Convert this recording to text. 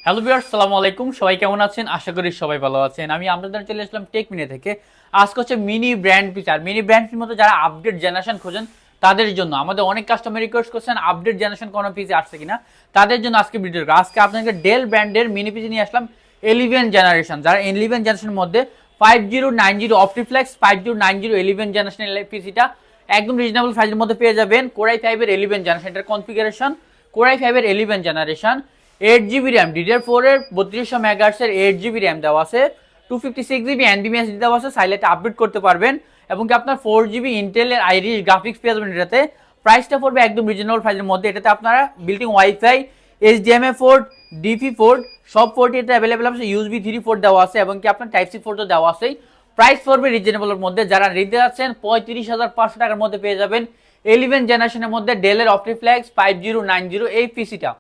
Hello viewers, আসসালামু আলাইকুম। সবাই কেমন আছেন? আশা করি সবাই ভালো আছেন। আমি আপনাদের চলে আসলাম টেক মিনি থেকে। আজকে হচ্ছে মিনি ব্র্যান্ড পিস। আর মিনি ব্র্যান্ড পিসের মধ্যে যারা আপডেট জেনারেশন খোঁজেন তাদের জন্য আমাদের অনেক কাস্টমার রিকোয়েস্ট করছেন আপডেট জেনারেশন কোনো পিসি আসছে কিনা, তাদের জন্য আজকে ভিডিও। আজকে আপনাকে ডেল ব্র্যান্ডের মিনি পিসি নিয়ে আসলাম 11 জেনারেশন। যারা 11 জেনারেশনের মধ্যে 5090 অপটিফ্লেক্স 5090 11 জেনারেশন পিসিটা একদম রিজনেবল প্রাইসের মধ্যে পেয়ে যাবেন। কোরাই 5 এর 11 জেনারেশন, এটার কনফিগারেশন কোরাই 5 এর 11 জেনারেশন, 8 জিবি র্যাম, DDR4 এর 3200 মেগাহার্টজের 8 জিবি র্যাম দেওয়া আছে, 256 জিবি NVMe দেওয়া আছে, সাইলেন্ট আপডেট করতে পারবেন। এবং কি আপনার 4 জিবি ইন্টেলের আইরিশ গ্রাফিক্স পেয়ে যাবেন এটাতে। প্রাইসটা পড়বে একদম রিজনেবল প্রাইসের মধ্যে। এটাতে আপনারা বিল্টিং wifi, HDMI port, DP port সব পোর্টই এটা অ্যাভেলেবল আছে। USB 3 পোর্ট দেওয়া আছে এবং কি আপনার টাইপ সি পোর্ট তো দেওয়া আছে। প্রাইস পড়বে রিজনেবলের মধ্যে। যারা নিতে যাচ্ছেন 35,500 টাকার মধ্যে পেয়ে যাবেন 11 জেনারেশনের মধ্যে ডেলের অপটিফ্লেক্স 5090 এই পিসিটা।